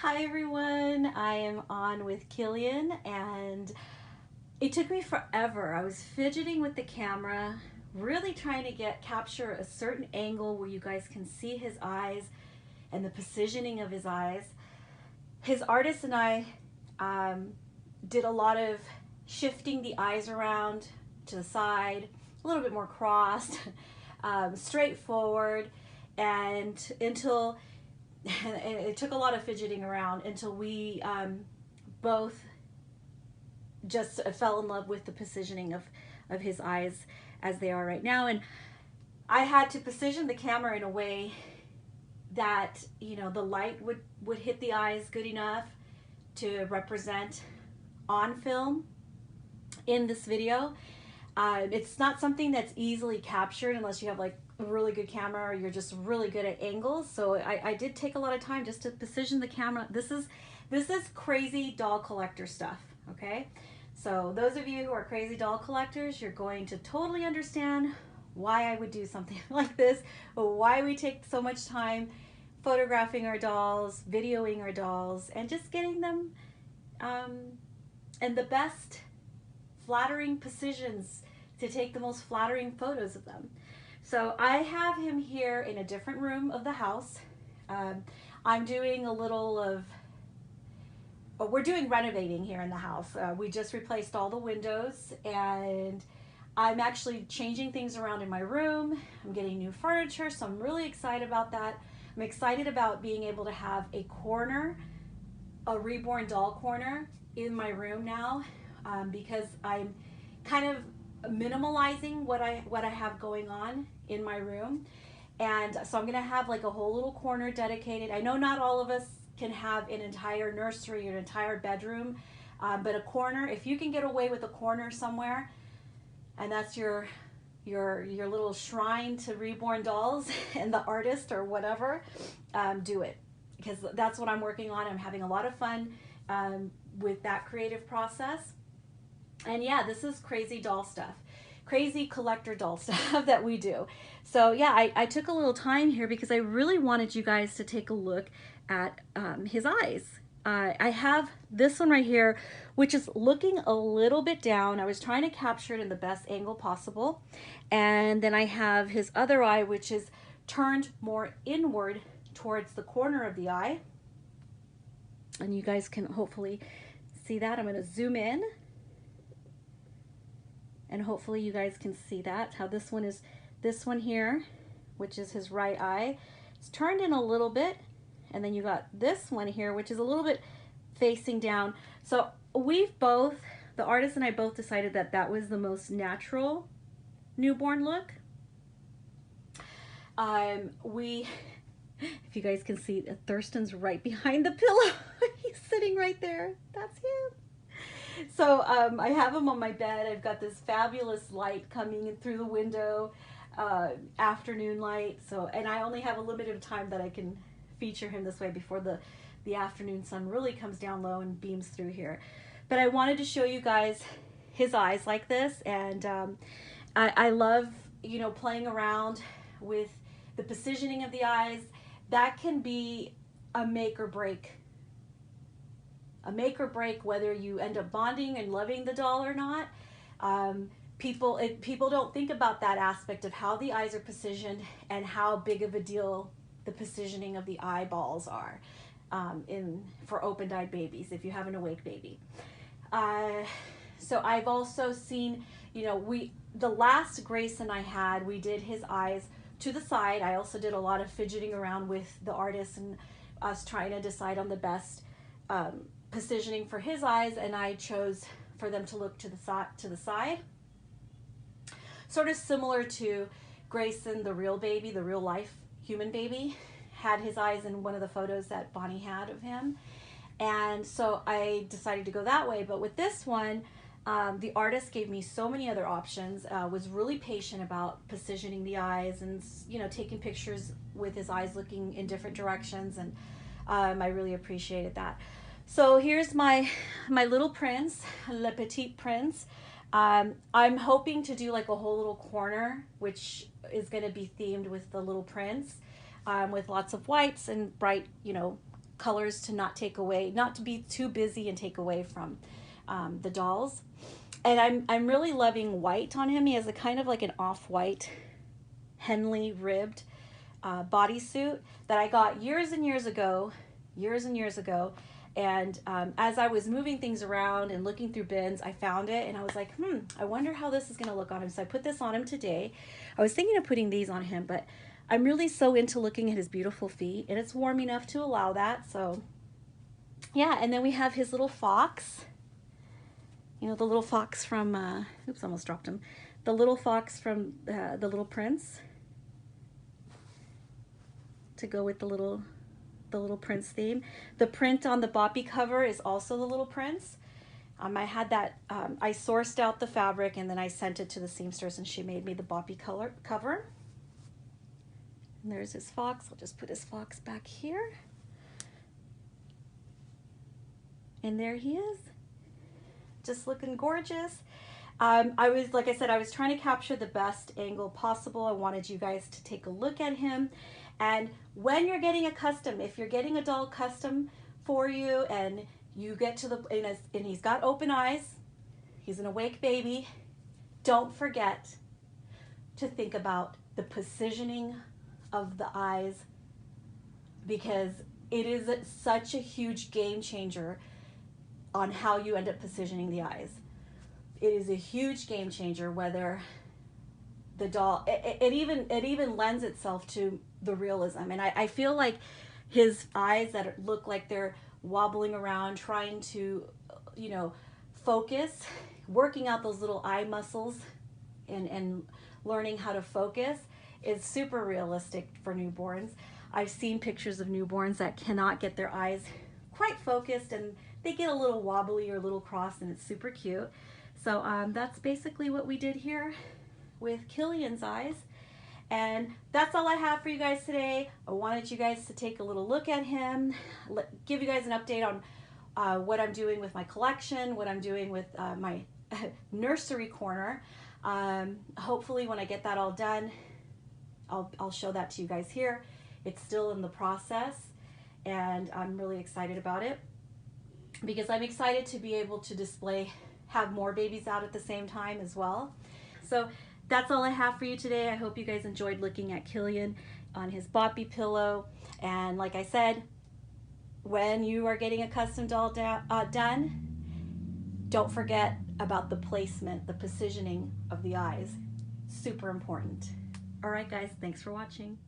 Hi everyone, I am on with Killian and it took me forever. I was fidgeting with the camera, really trying to capture a certain angle where you guys can see his eyes and the positioning of his eyes. His artist and I did a lot of shifting the eyes around to the side, a little bit more crossed, straightforward, and until and it took a lot of fidgeting around until we both just fell in love with the positioning of his eyes as they are right now. And I had to position the camera in a way that, you know, the light would hit the eyes good enough to represent on film in this video. It's not something that's easily captured unless you have like a really good camera or you're just really good at angles. So I did take a lot of time just to position the camera. This is crazy doll collector stuff, okay? So those of you who are crazy doll collectors, you're going to totally understand why I would do something like this, or why we take so much time photographing our dolls, videoing our dolls, and just getting them in the best flattering positions to take the most flattering photos of them. So I have him here in a different room of the house. I'm doing a little of, we're doing renovating here in the house. We just replaced all the windows and I'm actually changing things around in my room. I'm getting new furniture, so I'm really excited about that. I'm excited about being able to have a corner, a Reborn doll corner in my room now, because I'm kind of minimalizing what I have going on in my room. And so I'm gonna have like a whole little corner dedicated. I know not all of us can have an entire nursery or an entire bedroom, but a corner, if you can get away with a corner somewhere, and that's your little shrine to Reborn dolls and the artist or whatever, do it, because that's what I'm working on. I'm having a lot of fun with that creative process. And yeah, this is crazy doll stuff, crazy collector doll stuff that we do. So yeah, I took a little time here because I really wanted you guys to take a look at his eyes. I have this one right here, which is looking a little bit down. I was trying to capture it in the best angle possible. And then I have his other eye, which is turned more inward towards the corner of the eye. And you guys can hopefully see that. I'm going to zoom in. And hopefully you guys can see that, how this one here, which is his right eye, it's turned in a little bit. And then you got this one here, which is a little bit facing down. So we've both, the artist and I both decided that that was the most natural newborn look. If you guys can see, Thurston's right behind the pillow. He's sitting right there. That's him. So I have him on my bed. I've got this fabulous light coming in through the window, afternoon light. So, and I only have a limited time that I can feature him this way before the afternoon sun really comes down low and beams through here. But I wanted to show you guys his eyes like this, and I love, you know, playing around with the positioning of the eyes. That can be a make or break. A make or break whether you end up bonding and loving the doll or not. People don't think about that aspect of how the eyes are positioned and how big of a deal the positioning of the eyeballs are for open-eyed babies, if you have an awake baby. So I've also seen, you know, the last Grayson I had, we did his eyes to the side. I also did a lot of fidgeting around with the artist and us trying to decide on the best positioning for his eyes, and I chose for them to look to the side. Sort of similar to Grayson, the real baby, the real life human baby, had his eyes in one of the photos that Bonnie had of him. And so I decided to go that way. But with this one, the artist gave me so many other options, was really patient about positioning the eyes and, you know, taking pictures with his eyes looking in different directions. And I really appreciated that. So here's my little prince, Le Petit Prince. I'm hoping to do like a whole little corner, which is going to be themed with the little prince, with lots of whites and bright, you know, colors to not take away, not to be too busy and take away from the dolls. And I'm really loving white on him. He has a kind of like an off-white Henley ribbed bodysuit that I got years and years ago. And as I was moving things around and looking through bins, I found it and I was like, I wonder how this is going to look on him. So I put this on him today. I was thinking of putting these on him, but I'm really so into looking at his beautiful feet, and it's warm enough to allow that. So yeah, and then we have his little fox. You know, the little fox from, oops, almost dropped him. The little fox from The Little Prince, to go with the Little Prince theme. The print on the Boppy cover is also The Little Prince. I had that, I sourced out the fabric and then I sent it to the seamstress and she made me the Boppy color cover. And there's his fox. I'll just put his fox back here. And there he is, just looking gorgeous. I was, like I said, I was trying to capture the best angle possible. I wanted you guys to take a look at him. And when you're getting a custom, if you're getting a doll custom for you and you get to the, and he's got open eyes, he's an awake baby, don't forget to think about the positioning of the eyes, because it is such a huge game changer on how you end up positioning the eyes. It is a huge game changer whether the doll, it even lends itself to the realism. And I feel like his eyes that look like they're wobbling around trying to, you know, focus, working out those little eye muscles and learning how to focus is super realistic for newborns. I've seen pictures of newborns that cannot get their eyes quite focused and they get a little wobbly or a little crossed, and it's super cute. So that's basically what we did here with Killian's eyes. And that's all I have for you guys today. I wanted you guys to take a little look at him, give you guys an update on what I'm doing with my collection, what I'm doing with my nursery corner. Hopefully when I get that all done, I'll show that to you guys here. It's still in the process and I'm really excited about it because I'm excited to be able to display, have more babies out at the same time as well. So that's all I have for you today. I hope you guys enjoyed looking at Killian on his Boppy pillow. And like I said, when you are getting a custom doll done, don't forget about the placement, the positioning of the eyes. Super important. All right, guys, thanks for watching.